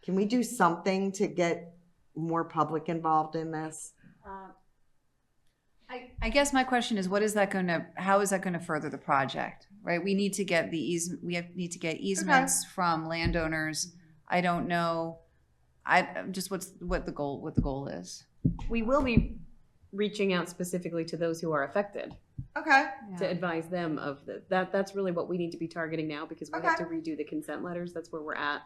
Can we do something to get more public involved in this? I guess my question is, how is that gonna further the project, right? We need to get need to get easements from landowners. I don't know, just what the goal is. We will be reaching out specifically to those who are affected Okay. to advise them of that's really what we need to be targeting now, because we have to redo the consent letters. That's where we're at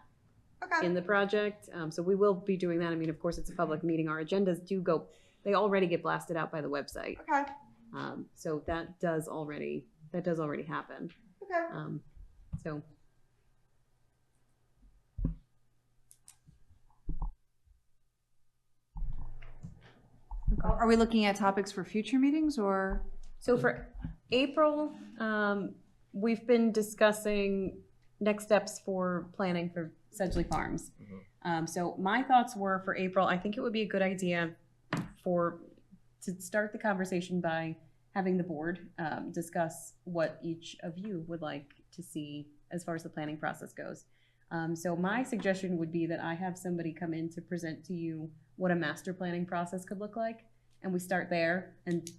Okay. in the project. So we will be doing that. I mean, of course, it's a public meeting. Our agendas they already get blasted out by the website. Okay. So that does already happen. Okay. So Are we looking at topics for future meetings or? So for April, we've been discussing next steps for planning for Sedgley Farms. So my thoughts were for April, I think it would be a good idea to start the conversation by having the board discuss what each of you would like to see as far as the planning process goes. So my suggestion would be that I have somebody come in to present to you what a master planning process could look like. And we start there and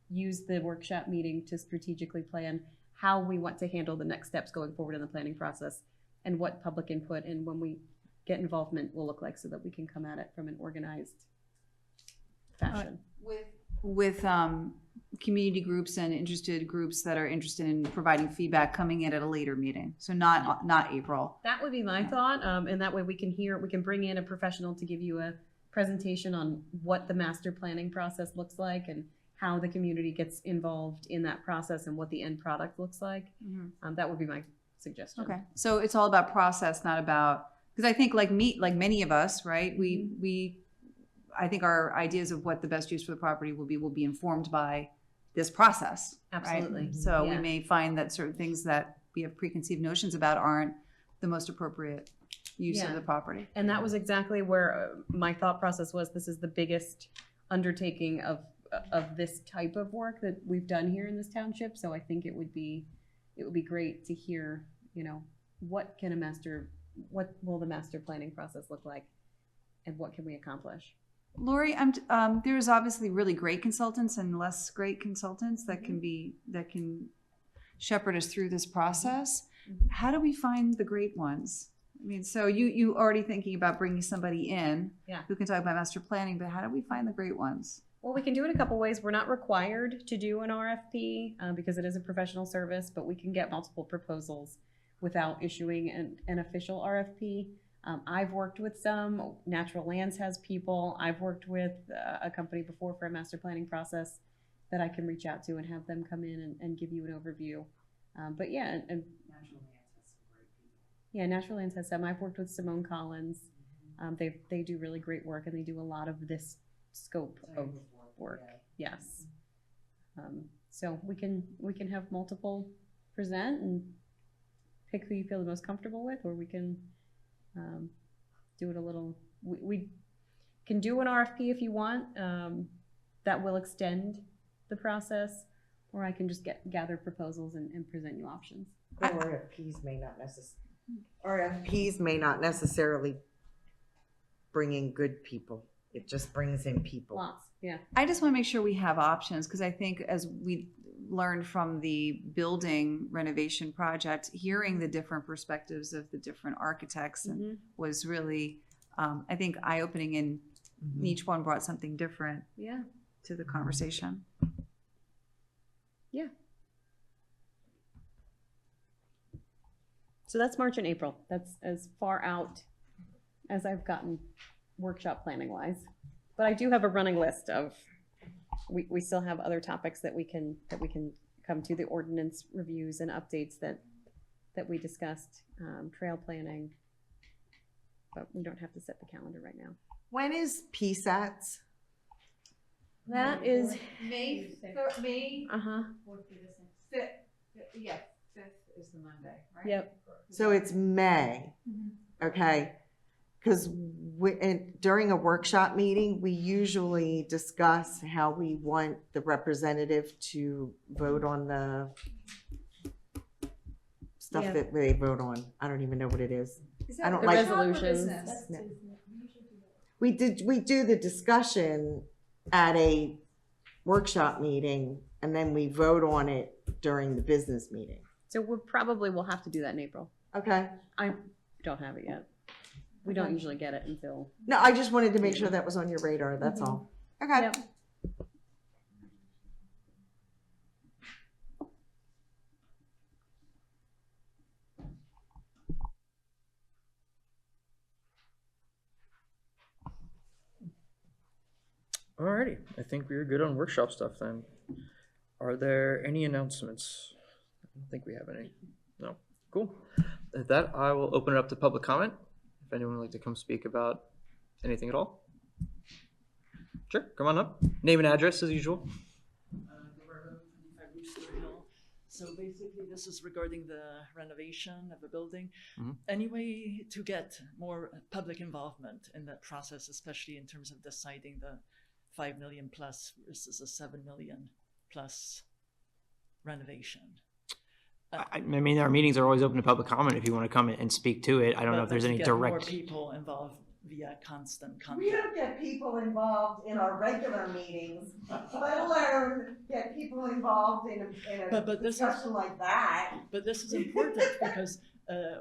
use the workshop meeting to strategically plan how we want to handle the next steps going forward in the planning process and what public input and when we get involvement will look like so that we can come at it from an organized fashion. With community groups and interested groups that are interested in providing feedback coming in at a later meeting, so not April. That would be my thought, and that way we can bring in a professional to give you a presentation on what the master planning process looks like and how the community gets involved in that process and what the end product looks like. That would be my suggestion. Okay, so it's all about process, not about, because I think like many of us, right? I think our ideas of what the best use for the property will be informed by this process. Right? Absolutely. So we Yeah. may find that certain things that we have preconceived notions about aren't the most appropriate use of Yeah. the property. And that was exactly where my thought process was. This is the biggest undertaking of this type of work that we've done here in this township. So I think it would be great to hear, what will the master planning process look like and what can we accomplish? Lori, there's obviously really great consultants and less great consultants that can shepherd us through this process. How do we find the great ones? I mean, so you already thinking about bringing somebody in who can talk about master planning, but how do we find the great ones? Well, we can do it a couple ways. We're not required to do an RFP because it is a professional service, but we can get multiple proposals without issuing an official RFP. I've worked with some. Natural Lands has people. I've worked with a company before for a master planning process that I can reach out to and have them come in and give you an overview. But yeah, and Natural Lands has some great people. Yeah, Natural Lands has some. I've worked with Simone Collins. They do really great work and they do a lot of this scope of work. Yes. So we can have multiple present and pick who you feel the most comfortable with, or we can do it a little. We can do an RFP if you want. That will extend the process, or I can just gather proposals and present you options. But RFPs may not necessarily bring in good people. It just brings in people. Lots, yeah. I just want to make sure we have options because I think as we learned from the building renovation project, hearing the different perspectives of the different architects and was really, I think, eye-opening, and each one brought something different to the conversation. Yeah. So that's March and April. That's as far out as I've gotten workshop planning wise. But I do have a running list of, we still have other topics that we can come to, the ordinance reviews and updates that we discussed, trail planning. But we don't have to set the calendar right now. When is PSATs? That is May. uh-huh. 5th. Yeah, 5th is the Monday, right? Yep. So it's May. Okay. Because during a workshop meeting, we usually discuss how we want the representative to vote on the stuff that they vote on. I don't even know what it is. I don't The like resolutions. We do the discussion at a workshop meeting, and then we vote on it during the business meeting. So we'll have to do that in April. Okay. I don't have it yet. We don't usually get it until. No, I just wanted to make sure that was on your radar. That's all. Okay. Yep. Alrighty, I think we're good on workshop stuff then. Are there any announcements? I don't think we have any. No. Cool. With that, I will open it up to public comment. If anyone would like to come speak about anything at all. Sure, come on up. Name and address as usual. So basically, this is regarding the renovation of the building. Mhm. Anyway, to get more public involvement in that process, especially in terms of deciding the 5 million plus versus a 7 million plus renovation. I mean, our meetings are always open to public comment if you want to come and speak to it. I don't know if there's any More direct. people involved via constant We contact. don't get people involved in our regular meetings, let alone get people involved in a But this is- discussion like that. But this is important because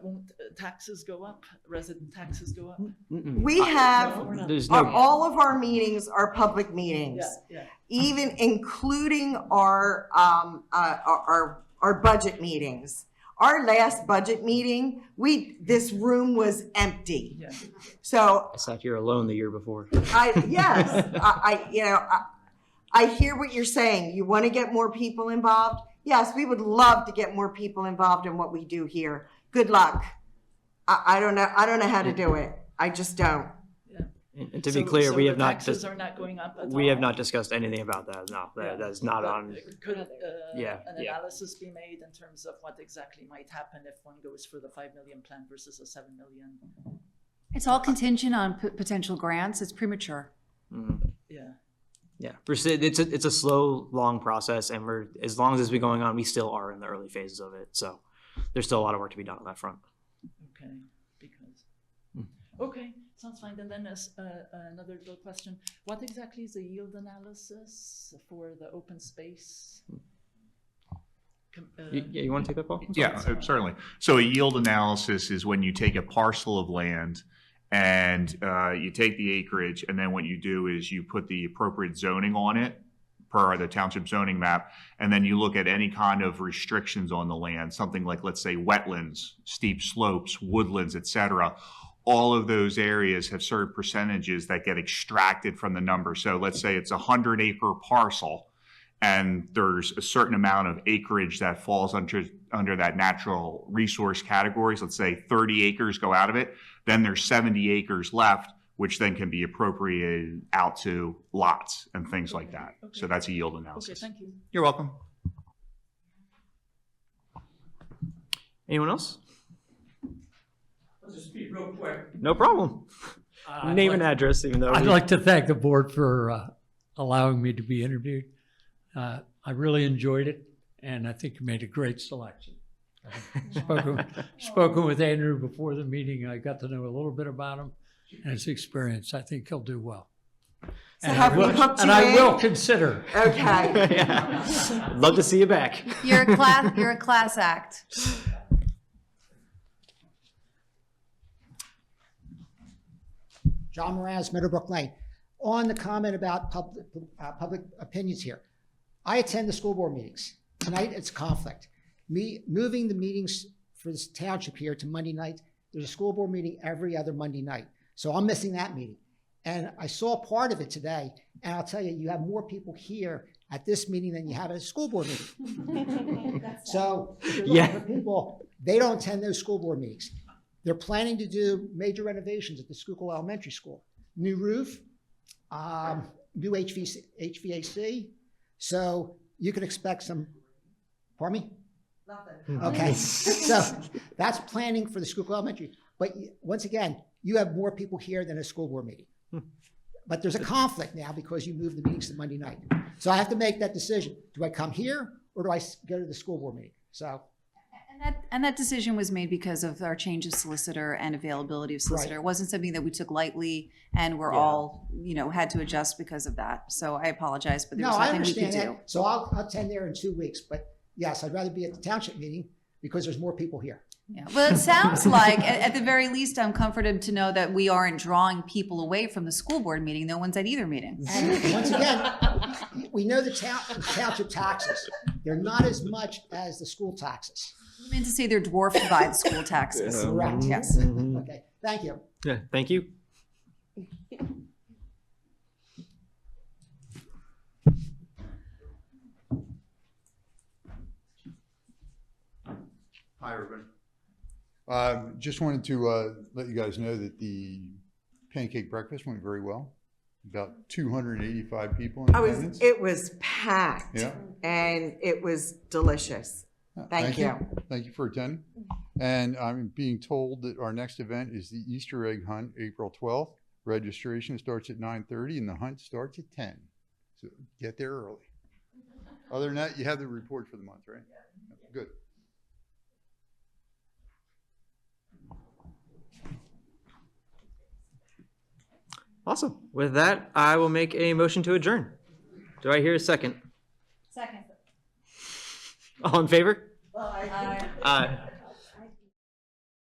won't taxes go up? Resident taxes go up? We have, we're not. There's no. all of our meetings are public meetings. Yeah. Even including our budget meetings. Our last budget meeting, this room was empty. Yeah. So I sat here alone the year before. I hear what you're saying. You want to get more people involved? Yes, we would love to get more people involved in what we do here. Good luck. I don't know how to do it. I just don't. And to be clear, we have not. Taxes are not going up at all? We have not discussed anything about that. No, Yeah. that's not But on. Could an Yeah. analysis be made in terms of what exactly might happen if one goes for the 5 million plan versus a 7 million? It's all contingent on potential grants. It's premature. Yeah. Yeah, it's a slow, long process, and as long as it's been going on, we still are in the early phases of it. So there's still a lot of work to be done on that front. Okay. Okay, sounds fine. And then another little question: what exactly is a yield analysis for the open space? You want to take that, Paul? Yeah, certainly. So a yield analysis is when you take a parcel of land and you take the acreage, and then what you do is you put the appropriate zoning on it per the township zoning map, and then you look at any kind of restrictions on the land, something like, let's say, wetlands, steep slopes, woodlands, etc. All of those areas have certain percentages that get extracted from the number. So let's say it's a 100-acre parcel, and there's a certain amount of acreage that falls under that natural resource categories. Let's say 30 acres go out of it. Then there's 70 acres left, which then can be appropriated out to lots and things like that. Okay. So that's a yield analysis. Okay, thank you. You're welcome. Anyone else? I'll just be real quick. No problem. Name and address, even though. I'd like to thank the board for allowing me to be interviewed. I really enjoyed it, and I think you made a great selection. Spoken with Andrew before the meeting. I got to know a little bit about him and his experience. I think he'll do well. So have we hooked you and I in? will consider. Okay. Yeah. Love to see you back. You're a class act. John Moraz, Meadowbrook Lane. On the comment about public opinions here, I attend the school board meetings. Tonight, it's conflict. Me moving the meetings for this township here to Monday night, there's a school board meeting every other Monday night. So I'm missing that meeting. And I saw part of it today, and I'll tell you, you have more people here at this meeting than you have at a school board meeting. So if you're looking for people, they don't attend those school board meetings. They're planning to do major renovations at the Schuylkill Elementary School. New roof, new HVAC. So you can expect some, pardon me? Nothing. Okay, so that's planning for the Schuylkill Elementary. But once again, you have more people here than a school board meeting. But there's a conflict now because you moved the meetings to Monday night. So I have to make that decision. Do I come here or do I go to the school board meeting? So. And that decision was made because of our change of solicitor and availability of solicitor. Right. It wasn't something that we took lightly, and we're all, had to adjust because of that. So I apologize, but there was nothing we could do. I understand that. So I'll attend there in 2 weeks. But yes, I'd rather be at the township meeting because there's more people here. Yeah. Well, it sounds like, at the very least, I'm comforted to know that we aren't drawing people away from the school board meeting. No one's at either meeting. And once again, we know the township taxes. They're not as much as the school taxes. I meant to say they're dwarfed by the school taxes. Correct. Yes. Okay, thank you. Yeah, thank you. Hi, everybody. Just wanted to let you guys know that the pancake breakfast went very well. About 285 people in attendance. It was packed. Yeah. And it was delicious. Thank you. Thank you for attending. And I'm being told that our next event is the Easter egg hunt, April 12th. Registration starts at 9:30 and the hunt starts at 10. So get there early. Other than that, you have the report for the month, right? Good. Awesome. With that, I will make a motion to adjourn. Do I hear a second? Second. All in favor? Bye. Aye.